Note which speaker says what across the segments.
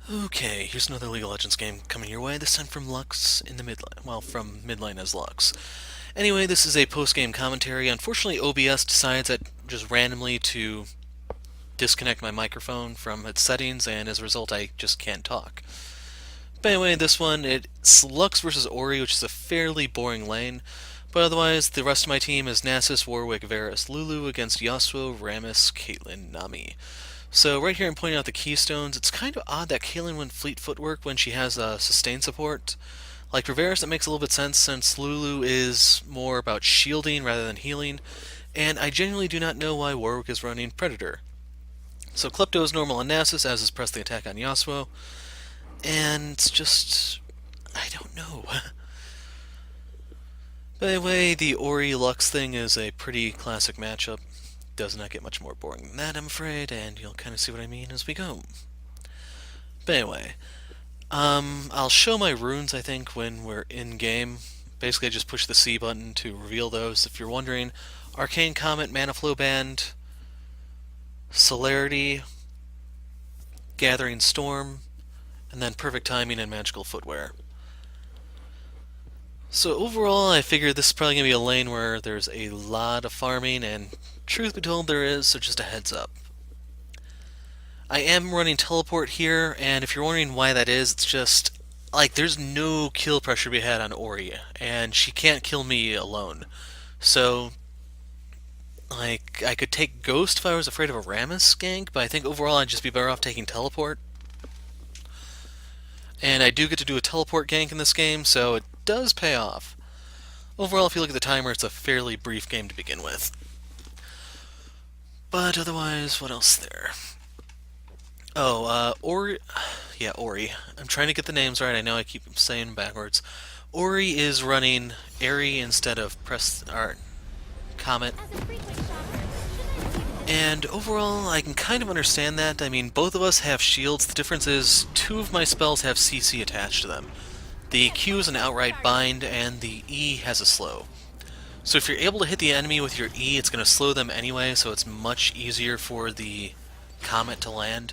Speaker 1: Okay, here's another League of Legends game coming your way, this time from Lux in the midline. Well, from midline as Lux. Anyway, this is a post-game commentary. Unfortunately, OBS decides that just randomly to disconnect my microphone from its settings, and as a result, I just can't talk. But anyway, this one, it's Lux versus Ori, which is a fairly boring lane. But otherwise, the rest of my team is Nasus, Warwick, Varus, Lulu against Yasuo, Rammus, Caitlyn, Nami. So right here I'm pointing out the keystones. It's kind of odd that Caitlyn went fleet footwork when she has sustain support. Like for Varus, that makes a little bit sense since Lulu is more about shielding rather than healing, and I genuinely do not know why Warwick is running Predator. So Klepto is normal on Nasus, as is press the attack on Yasuo, and just... I don't know. By the way, the Ori Lux thing is a pretty classic matchup. Does not get much more boring than that, I'm afraid, and you'll kind of see what I mean as we go. But anyway, I'll show my runes, I think, when we're in-game. Basically, I just push the C button to reveal those. If you're wondering, Arcane, Comet, Mana Flow Band, Celerity, Gathering Storm, and then Perfect Timing and Magical Footwear. So overall, I figure this is probably going to be a lane where there's a lot of farming, and truth be told there is, so just a heads up. I am running teleport here, and if you're wondering why that is, it's just, like, there's no kill pressure to be had on Ori, and she can't kill me alone. So, like, I could take Ghost if I was afraid of a Rammus gank, but I think overall I'd just be better off taking teleport. And I do get to do a teleport gank in this game, so it does pay off. Overall, if you look at the timer, it's a fairly brief game to begin with. But otherwise, what else there? Oh, Ori... Yeah, Ori. I'm trying to get the names right, I know I keep saying them backwards. Ori is running Airy instead of Comet. And overall, I can kind of understand that. I mean, both of us have shields. The difference is, two of my spells have CC attached to them. The Q is an outright bind, and the E has a slow. So if you're able to hit the enemy with your E, it's going to slow them anyway, so it's much easier for the Comet to land.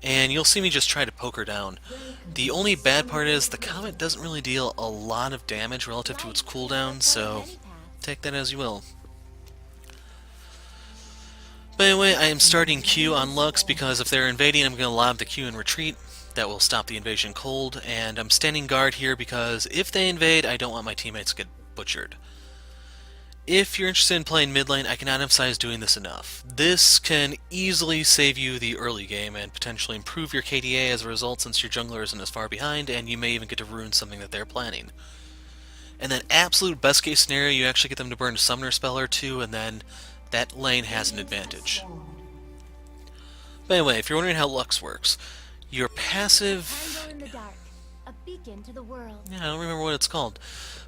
Speaker 1: And you'll see me just try to poke her down. The only bad part is the Comet doesn't really deal a lot of damage relative to its cooldown, so take that as you will. But anyway, I am starting Q on Lux because if they're invading, I'm going to lob the Q and retreat. That will stop the invasion cold, and I'm standing guard here because if they invade, I don't want my teammates to get butchered. If you're interested in playing mid lane, I cannot emphasize doing this enough. This can easily save you the early game and potentially improve your KDA as a result since your jungler isn't as far behind, and you may even get to ruin something that they're planning. And then absolute best case scenario, you actually get them to burn a summoner spell or two, and then that lane has an advantage. But anyway, if you're wondering how Lux works, your passive... Yeah, I don't remember what it's called.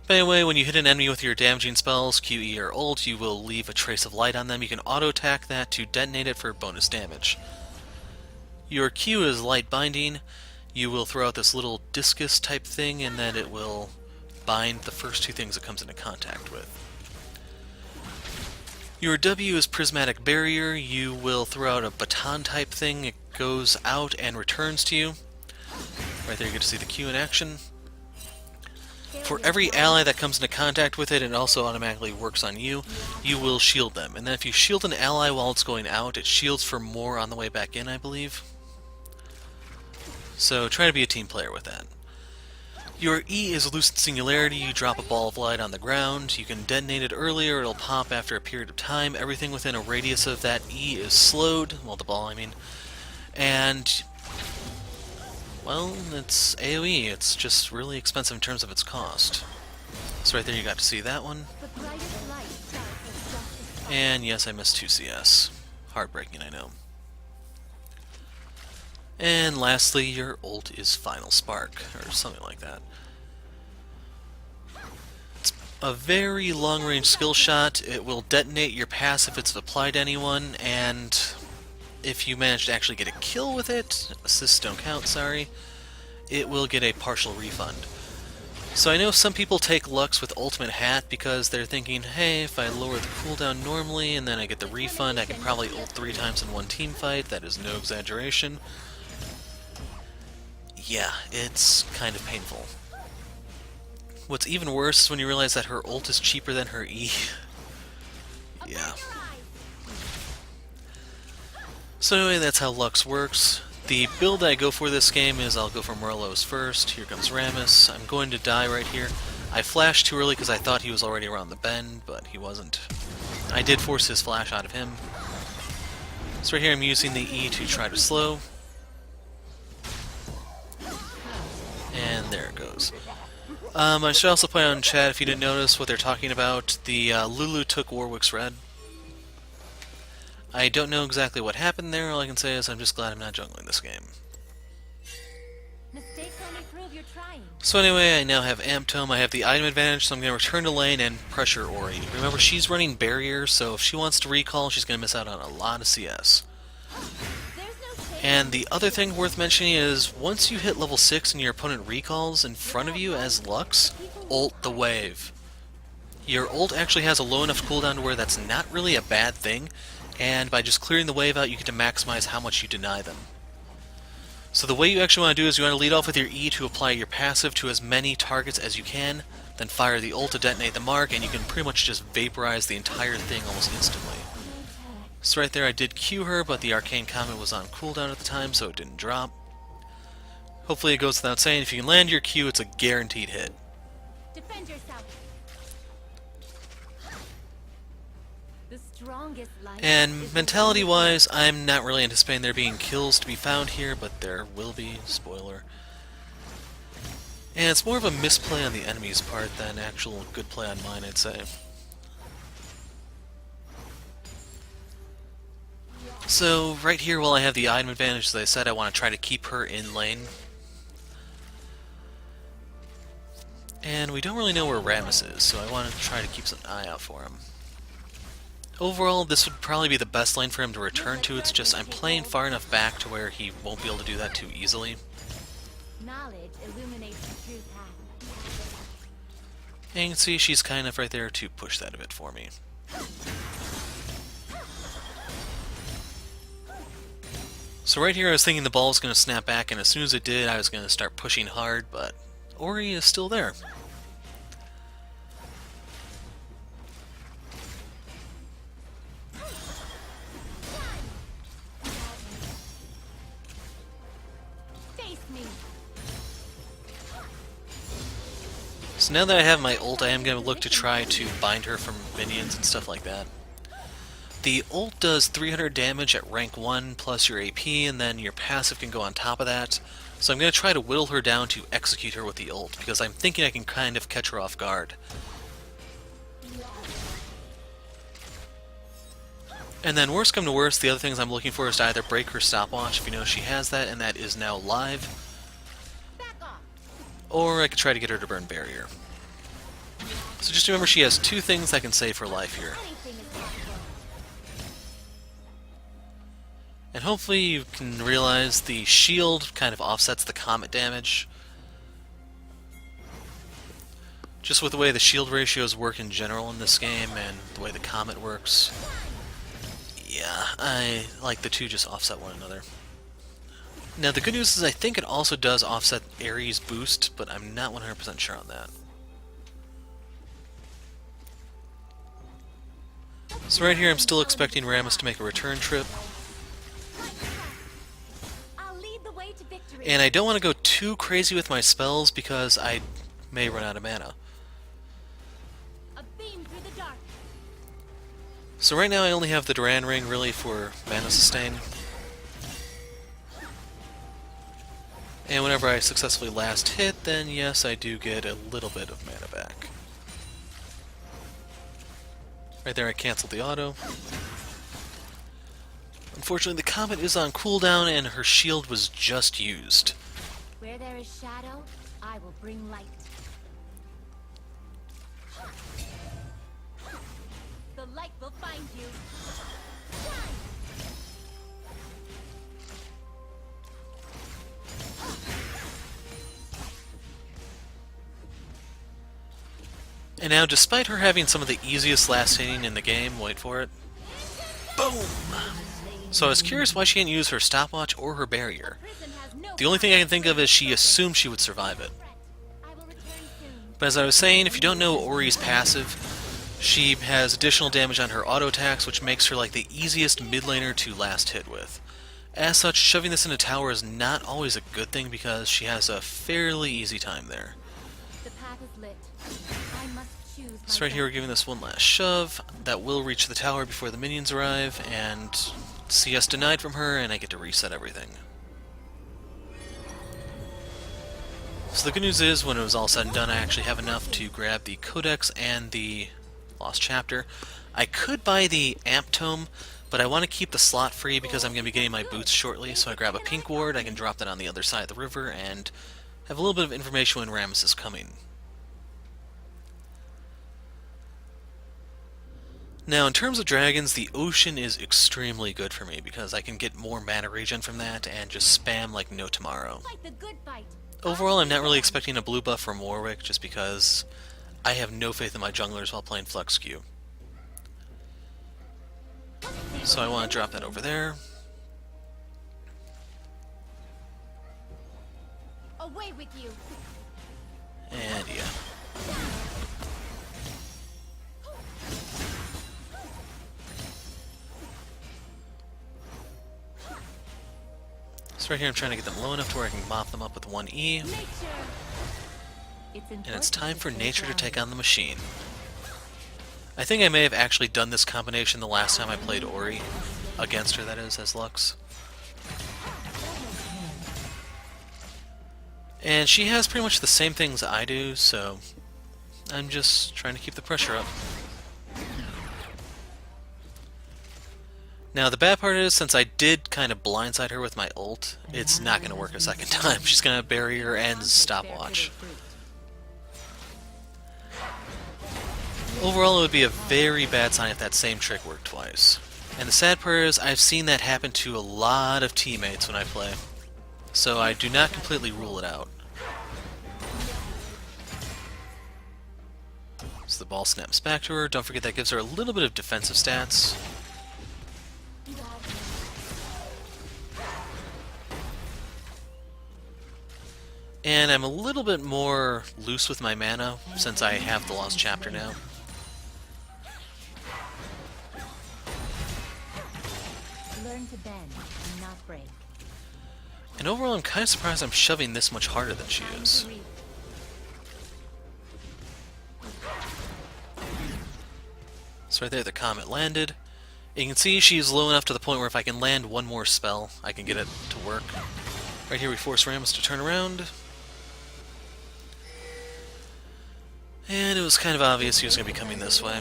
Speaker 1: But anyway, when you hit an enemy with your damaging spells, QE or ult, you will leave a trace of light on them. You can auto-attack that to detonate it for bonus damage. Your Q is light binding. You will throw out this little discus type thing, and then it will bind the first two things it comes into contact with. Your W is prismatic barrier. You will throw out a baton type thing. It goes out and returns to you. Right there you get to see the Q in action. For every ally that comes into contact with it, it also automatically works on you. You will shield them. And then if you shield an ally while it's going out, it shields for more on the way back in, I believe. So try to be a team player with that. Your E is Lucid Singularity. You drop a ball of light on the ground. You can detonate it early or it'll pop after a period of time. Everything within a radius of that E is slowed. Well, the ball, I mean. And... well, it's AoE. It's just really expensive in terms of its cost. So right there you got to see that one. And yes, I missed 2 CS. Heartbreaking, I know. And lastly, your ult is Final Spark, or something like that. It's a very long-range skill shot. It will detonate your pass if it's applied to anyone, and if you manage to actually get a kill with it, assists don't count, sorry, it will get a partial refund. So I know some people take Lux with Ultimate Hat because they're thinking, hey, if I lower the cooldown normally and then I get the refund, I can probably ult 3 times in one team fight. That is no exaggeration. Yeah, it's kind of painful. What's even worse is when you realize that her ult is cheaper than her E. Yeah. So anyway, that's how Lux works. The build I go for this game is I'll go for Morello's first. Here comes Rammus. I'm going to die right here. I flashed too early because I thought he was already around the bend, but he wasn't. I did force his flash out of him. So right here I'm using the E to try to slow. And there it goes. I should also point out in chat, if you didn't notice what they're talking about, the Lulu took Warwick's red. I don't know exactly what happened there. All I can say is I'm just glad I'm not jungling this game. So anyway, I now have Amp Tome. I have the item advantage, so I'm going to return to lane and pressure Ori. Remember, she's running barrier, so if she wants to recall, she's going to miss out on a lot of CS. And the other thing worth mentioning is, once you hit level 6 and your opponent recalls in front of you as Lux, ult the wave. Your ult actually has a low enough cooldown to where that's not really a bad thing, and by just clearing the wave out, you get to maximize how much you deny them. So the way you actually want to do is you want to lead off with your E to apply your passive to as many targets as you can, then fire the ult to detonate the mark, and you can pretty much just vaporize the entire thing almost instantly. So right there I did Q her, but the Arcane Comet was on cooldown at the time, so it didn't drop. Hopefully it goes without saying, if you can land your Q, it's a guaranteed hit.
Speaker 2: Defend yourself.
Speaker 1: And mentality-wise, I'm not really anticipating there being kills to be found here, but there will be, spoiler. And it's more of a misplay on the enemy's part than actual good play on mine, I'd say. So, right here, while I have the item advantage, as I said, I want to try to keep her in lane. And we don't really know where Rammus is, so I want to try to keep an eye out for him. Overall, this would probably be the best lane for him to return to. It's just I'm playing far enough back to where he won't be able to do that too easily.
Speaker 2: Knowledge illuminates the true path.
Speaker 1: And you can see she's kind of right there to push that a bit for me. So right here I was thinking the ball was going to snap back, and as soon as it did I was going to start pushing hard, but Ori is still there. So now that I have my ult, I am going to look to try to bind her from minions and stuff like that. The ult does 300 damage at rank 1 plus your AP, and then your passive can go on top of that. So I'm going to try to whittle her down to execute her with the ult, because I'm thinking I can kind of catch her off guard. And then worst come to worst, the other things I'm looking for is to either break her stopwatch, if you know she has that, and that is now live. Or I could try to get her to burn barrier. So just remember she has two things that can save her life here. And hopefully you can realize the shield kind of offsets the Comet damage. Just with the way the shield ratios work in general in this game and the way the Comet works. Yeah, I like the two just offset one another. Now the good news is I think it also does offset Ares' boost, but I'm not 100% sure on that. So right here I'm still expecting Rammus to make a return trip. And I don't want to go too crazy with my spells because I may run out of mana. So right now I only have the Duran Ring really for mana sustain. And whenever I successfully last hit, then yes, I do get a little bit of mana back. Right there I canceled the auto. Unfortunately, the Comet is on cooldown and her shield was just used.
Speaker 2: Where there is shadow, I will bring light. The light will find you.
Speaker 1: And now, despite her having some of the easiest last hitting in the game, wait for it, boom! So I was curious why she didn't use her stopwatch or her barrier. The only thing I can think of is she assumed she would survive it.
Speaker 2: I will return soon.
Speaker 1: But as I was saying, if you don't know Ori's passive, she has additional damage on her auto attacks, which makes her like the easiest mid laner to last hit with. As such, shoving this into tower is not always a good thing because she has a fairly easy time there.
Speaker 2: The path is lit. I must choose my
Speaker 1: So right here we're giving this one last shove. That will reach the tower before the minions arrive, and CS denied from her, and I get to reset everything. So the good news is, when it was all said and done, I actually have enough to grab the Codex and the Lost Chapter. I could buy the Amp Tome, but I want to keep the slot free because I'm going to be getting my boots shortly, so I grab a pink ward, I can drop that on the other side of the river, and have a little bit of information when Rammus is coming. Now, in terms of dragons, the ocean is extremely good for me because I can get more mana regen from that and just spam like no tomorrow.
Speaker 2: fight the good fight.
Speaker 1: Overall, I'm not really expecting a blue buff from Warwick just because I have no faith in my junglers while playing Flex Q. So I want to drop that over there.
Speaker 2: Away with you.
Speaker 1: And yeah. So right here I'm trying to get them low enough to where I can mop them up with 1E.
Speaker 2: Nature.
Speaker 1: And it's time for nature to take on the machine. I think I may have actually done this combination the last time I played Ori. Against her, that is, as Lux. And she has pretty much the same things I do, so I'm just trying to keep the pressure up. Now, the bad part is, since I did kind of blindside her with my ult, it's not going to work a second time. She's going to barrier and stopwatch. Overall, it would be a very bad sign if that same trick worked twice. And the sad part is, I've seen that happen to a lot of teammates when I play. So I do not completely rule it out. So the ball snaps back to her. Don't forget that gives her a little bit of defensive stats. And I'm a little bit more loose with my mana since I have the Lost Chapter now.
Speaker 2: Learn to bend and not break.
Speaker 1: And overall, I'm kind of surprised I'm shoving this much harder than she is. So right there, the Comet landed. You can see she's low enough to the point where if I can land one more spell, I can get it to work. Right here, we force Rammus to turn around. And it was kind of obvious he was going to be coming this way.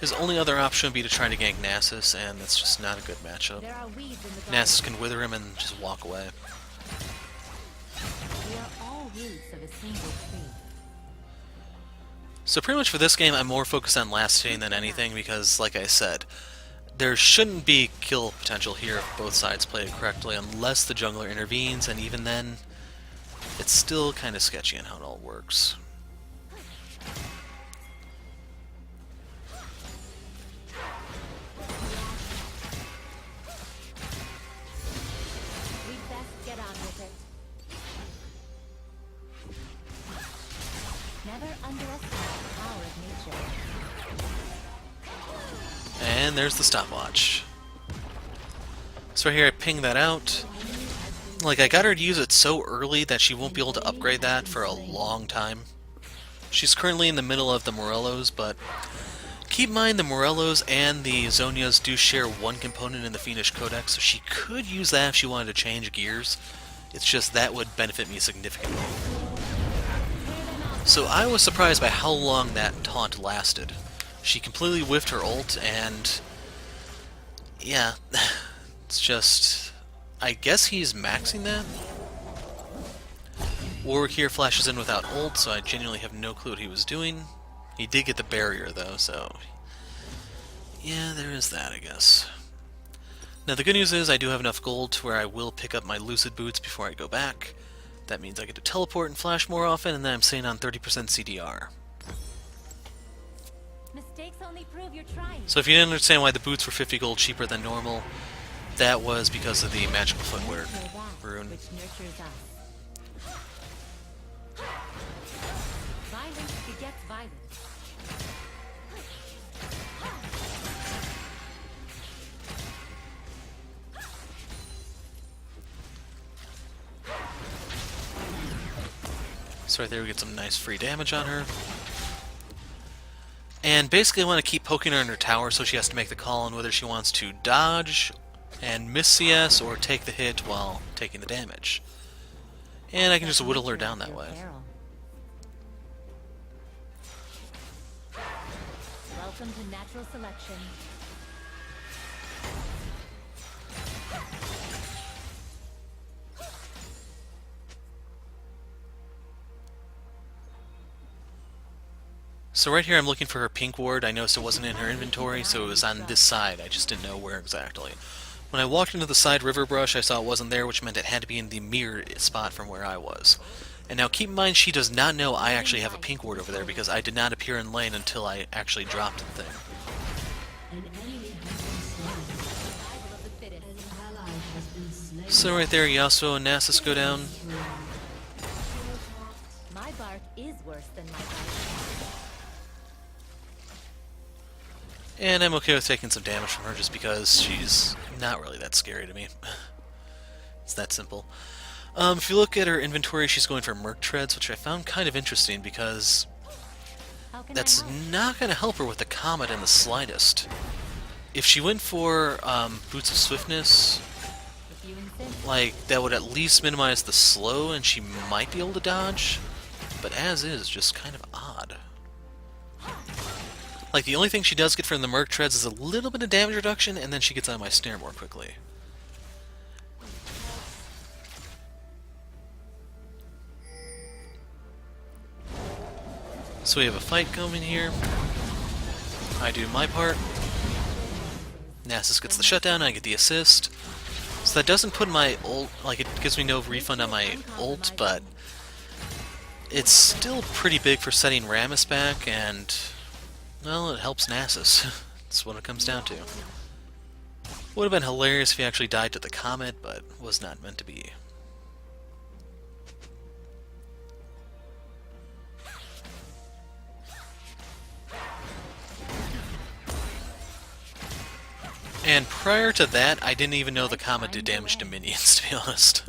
Speaker 1: His only other option would be to try to gank Nasus, and that's just not a good matchup.
Speaker 2: There are weeds in the
Speaker 1: Nasus can wither him and just walk away.
Speaker 2: We are all roots of a single tree.
Speaker 1: So pretty much for this game, I'm more focused on last hitting than anything because, like I said, there shouldn't be kill potential here if both sides play it correctly unless the jungler intervenes, and even then, it's still kind of sketchy on how it all works.
Speaker 2: We best get on with it. Never underestimate the power of nature.
Speaker 1: And there's the stopwatch. So right here I ping that out. Like, I got her to use it so early that she won't be able to upgrade that for a long time. She's currently in the middle of the Morellos, but keep in mind the Morellos and the Zonias do share one component in the Fiendish Codex, so she could use that if she wanted to change gears. It's just that would benefit me significantly. So I was surprised by how long that taunt lasted. She completely whiffed her ult, and yeah, it's just, I guess he's maxing that? Warwick here flashes in without ult, so I genuinely have no clue what he was doing. He did get the barrier though, so yeah, there is that, I guess. Now the good news is I do have enough gold to where I will pick up my Lucid Boots before I go back. That means I get to teleport and flash more often, and then I'm staying on 30% CDR.
Speaker 2: Mistakes only prove you're trying.
Speaker 1: So if you didn't understand why the boots were 50 gold cheaper than normal, that was because of the magical footwear.
Speaker 2: Know that.
Speaker 1: rune.
Speaker 2: which nurtures us. Violence begets violence.
Speaker 1: So right there we get some nice free damage on her. And basically I want to keep poking her in her tower so she has to make the call on whether she wants to dodge and miss CS or take the hit while taking the damage. And I can just whittle her down that way.
Speaker 2: Welcome to natural selection.
Speaker 1: So right here I'm looking for her pink ward. I noticed it wasn't in her inventory, so it was on this side. I just didn't know where exactly. When I walked into the side river brush, I saw it wasn't there, which meant it had to be in the mirror spot from where I was. And now keep in mind, she does not know I actually have a pink ward over there, because I did not appear in lane until I actually dropped the thing. So right there, Yasuo and Nasus go down.
Speaker 2: My bark is worse than my bite.
Speaker 1: And I'm okay with taking some damage from her just because she's not really that scary to me. It's that simple. If you look at her inventory, she's going for Merc Treads, which I found kind of interesting because that's not going to help her with the Comet in the slightest. If she went for Boots of Swiftness, like, that would at least minimize the slow and she might be able to dodge, but as is, just kind of odd. Like, the only thing she does get from the Merc Treads is a little bit of damage reduction, and then she gets out of my snare more quickly. So we have a fight going here. I do my part. Nasus gets the shutdown, I get the assist. So that doesn't put my ult, like, it gives me no refund on my ult, but it's still pretty big for setting Rammus back, and well, it helps Nasus. That's what it comes down to. Would have been hilarious if he actually died to the Comet, but was not meant to be. And prior to that, I didn't even know the Comet did damage to minions, to be honest.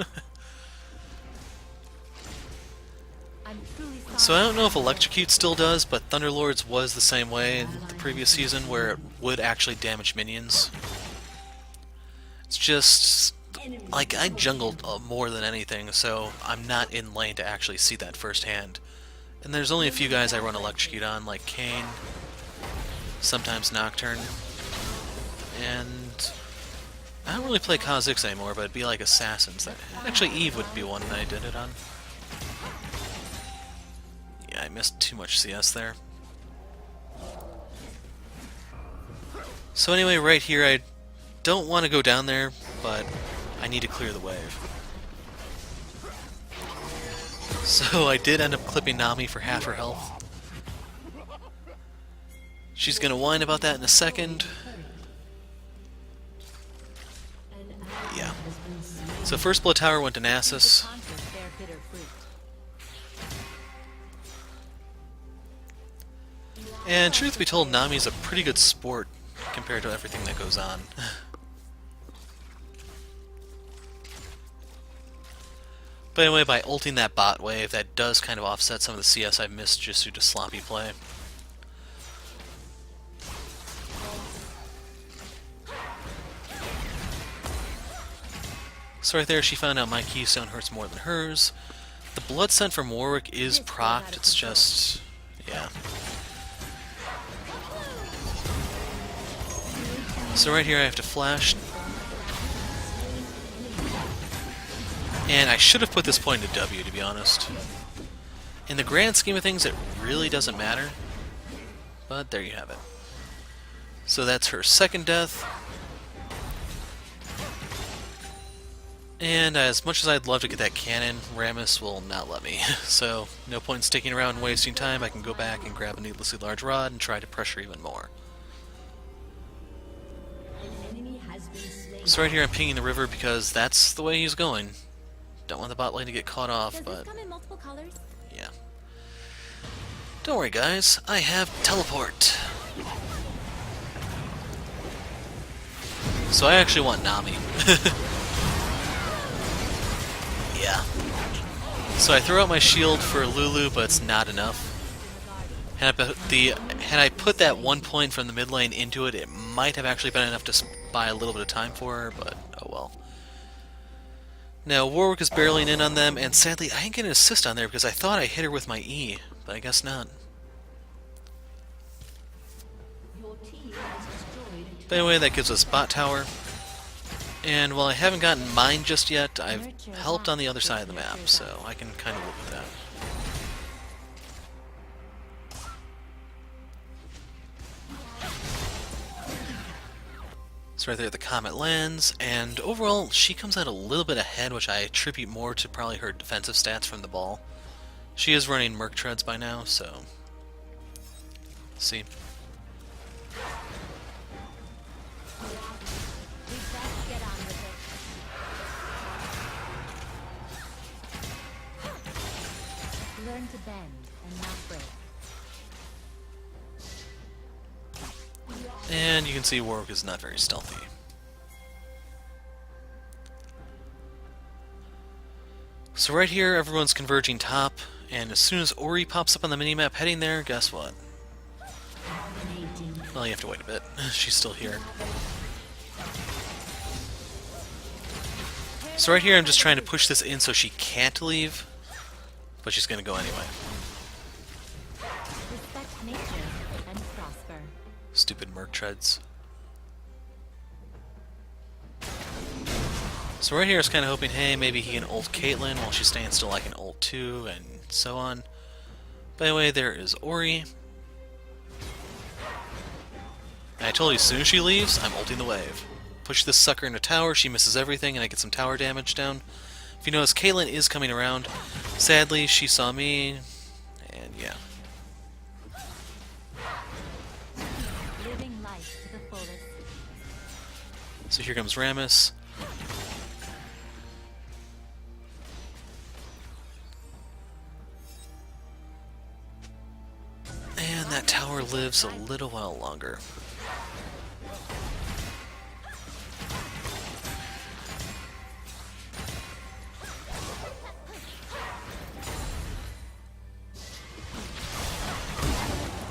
Speaker 1: So I don't know if Electrocute still does, but Thunderlords was the same way in the previous season, where it would actually damage minions. It's just, like, I jungled more than anything, so I'm not in lane to actually see that firsthand. And there's only a few guys I run Electrocute on, like Kane, sometimes Nocturne, and I don't really play Kha'Zix anymore, but it'd be like Assassins. Actually, Eve would be one that I did it on. Yeah, I missed too much CS there. So anyway, right here, I don't want to go down there, but I need to clear the wave. So I did end up clipping Nami for half her health. She's gonna whine about that in a second. Yeah. So first blood tower went to Nasus. And truth be told, Nami's a pretty good sport compared to everything that goes on. But anyway, by ulting that bot wave, that does kind of offset some of the CS I've missed just due to sloppy play. So right there, she found out my keystone hurts more than hers. The blood sent from Warwick is procced, it's just, yeah. So right here I have to flash. And I should have put this point into W, to be honest. In the grand scheme of things, it really doesn't matter. But there you have it. So that's her second death. And as much as I'd love to get that cannon, Rammus will not let me. So no point in sticking around and wasting time. I can go back and grab a needlessly large rod and try to pressure even more. So right here I'm pinging the river because that's the way he's going. Don't want the bot lane to get caught off,
Speaker 2: Does
Speaker 1: but
Speaker 2: this come in multiple colors?
Speaker 1: yeah. Don't worry, guys. I have teleport. So I actually want Nami. Yeah. So I throw out my shield for Lulu, but it's not enough. Had I put that 1 point from the mid lane into it, it might have actually been enough to buy a little bit of time for her, but oh well. Now, Warwick is barreling in on them, and sadly, I didn't get an assist on there because I thought I hit her with my E, but I guess not. But anyway, that gives us bot tower. And while I haven't gotten mine just yet, I've helped on the other side of the map, so I can kind of live with that. So right there the Comet lands, and overall she comes out a little bit ahead, which I attribute more to probably her defensive stats from the ball. She is running Merc Treads by now, so... see.
Speaker 2: Learn to bend and not break.
Speaker 1: And you can see Warwick is not very stealthy. So right here, everyone's converging top, and as soon as Ori pops up on the minimap heading there, guess what? Well, you have to wait a bit. She's still here. So right here, I'm just trying to push this in so she can't leave, but she's gonna go anyway.
Speaker 2: Respect nature and prosper.
Speaker 1: Stupid Merc Treads. So right here I was kind of hoping, hey, maybe he can ult Caitlyn while she's staying still, I can ult too, and so on. But anyway, there is Ori. And I told you, as soon as she leaves, I'm ulting the wave. Push this sucker into tower, she misses everything, and I get some tower damage down. If you notice, Caitlyn is coming around. Sadly, she saw me, and yeah.
Speaker 2: Living life to the fullest.
Speaker 1: So here comes Rammus. And that tower lives a little while longer.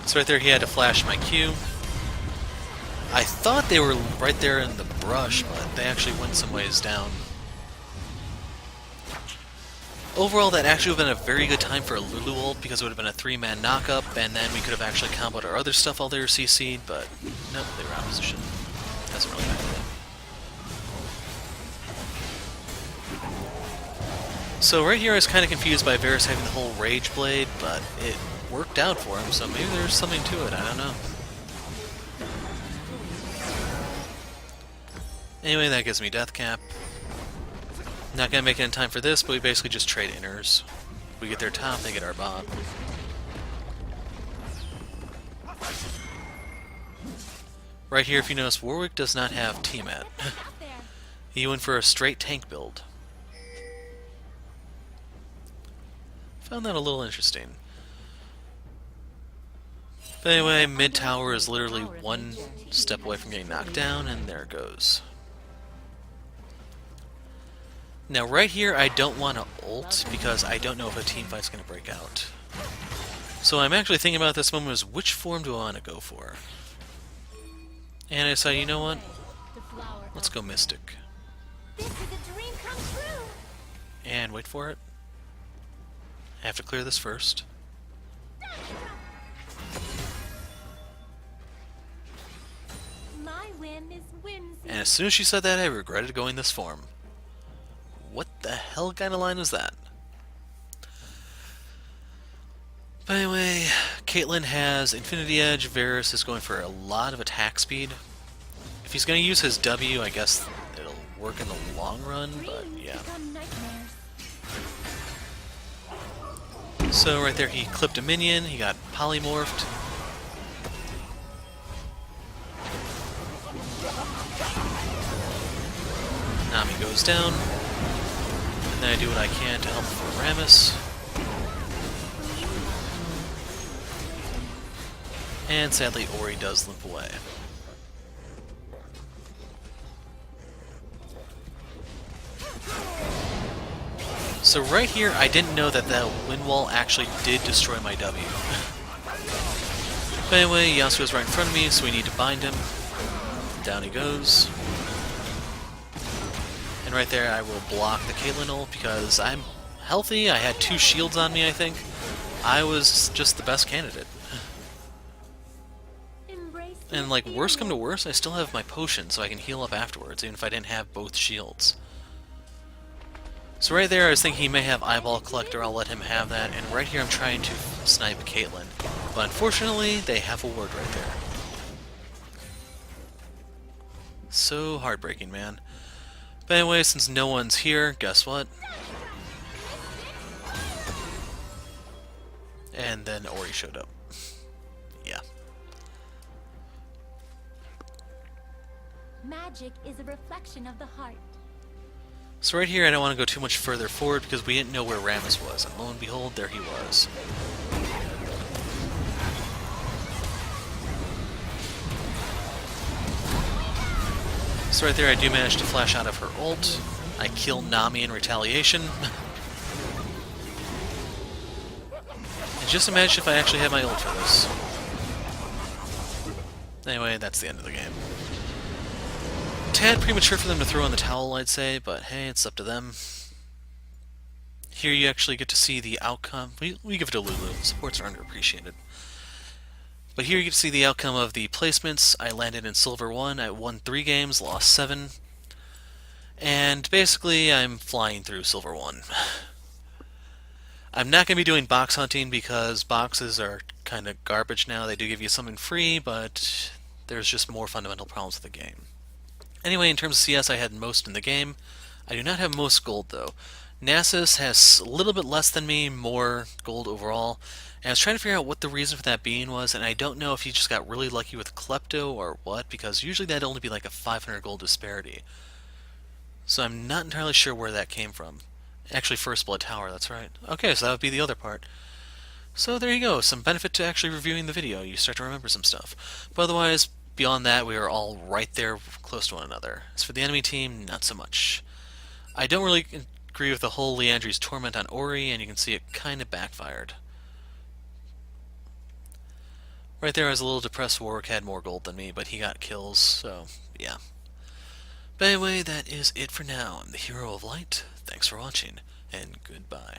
Speaker 1: So right there he had to flash my Q. I thought they were right there in the brush, but they actually went some ways down. Overall, that actually would have been a very good time for a Lulu ult, because it would have been a 3-man knockup, and then we could have actually comboed our other stuff while they were CC'd, but nope, they were out of position. Doesn't really matter. So right here I was kind of confused by Varus having the whole Rage Blade, but it worked out for him, so maybe there's something to it, I don't know. Anyway, that gives me death cap. Not gonna make it in time for this, but we basically just trade inners. We get their top, they get our bot. Right here, if you notice, Warwick does not have Teemo. He went for a straight tank build. Found that a little interesting. But anyway, mid tower is literally one step away from getting knocked down, and there it goes. Now right here, I don't want to ult, because I don't know if a team fight's going to break out. So I'm actually thinking about this moment is, which form do I want to go for? And I decided, you know what? Let's go Mystic.
Speaker 2: This is a dream come true.
Speaker 1: And wait for it. I have to clear this first.
Speaker 2: My whim is whimsy.
Speaker 1: And as soon as she said that, I regretted going this form. What the hell kind of line was that? But anyway, Caitlyn has Infinity Edge, Varus is going for a lot of attack speed. If he's going to use his W, I guess it'll work in the long run, but yeah. So right there he clipped a minion, he got polymorphed. Nami goes down. then I do what I can to help for Rammus. And sadly, Ori does limp away. So right here, I didn't know that that wind wall actually did destroy my W. But anyway, Yasuo's right in front of me, so we need to bind him. Down he goes. And right there, I will block the Caitlyn ult because I'm healthy. I had 2 shields on me, I think. I was just the best candidate. And like, worst come to worst, I still have my potion, so I can heal up afterwards, even if I didn't have both shields. So right there, I was thinking he may have Eyeball Collector, I'll let him have that, and right here I'm trying to snipe Caitlyn. But unfortunately, they have a ward right there. So heartbreaking, man. But anyway, since no one's here, guess what? And then Ori showed up. Yeah.
Speaker 2: Magic is a reflection of the heart.
Speaker 1: So right here, I don't want to go too much further forward because we didn't know where Rammus was, and lo and behold, there he was. So right there, I do manage to flash out of her ult. I kill Nami in retaliation. And just imagine if I actually had my ult for this. Anyway, that's the end of the game. Tad premature for them to throw in the towel, I'd say, but hey, it's up to them. Here you actually get to see the outcome. We give it to Lulu. Supports are underappreciated. But here you get to see the outcome of the placements. I landed in Silver 1. I won 3 games, lost 7. And basically, I'm flying through Silver 1. I'm not going to be doing box hunting because boxes are kind of garbage now. They do give you something free, but there's just more fundamental problems with the game. Anyway, in terms of CS, I had most in the game. I do not have most gold, though. Nasus has a little bit less than me, more gold overall. And I was trying to figure out what the reason for that being was, and I don't know if he just got really lucky with Klepto or what, because usually that'd only be like a 500 gold disparity. So I'm not entirely sure where that came from. Actually, First Blood Tower, that's right. Okay, so that would be the other part. So there you go, some benefit to actually reviewing the video. You start to remember some stuff. But otherwise, beyond that, we are all right there close to one another. As for the enemy team, not so much. I don't really agree with the whole Leandri's Torment on Ori, and you can see it kind of backfired. Right there, I was a little depressed. Warwick had more gold than me, but he got kills, so yeah. But anyway, that is it for now. I'm the Hero of Light. Thanks for watching, and goodbye.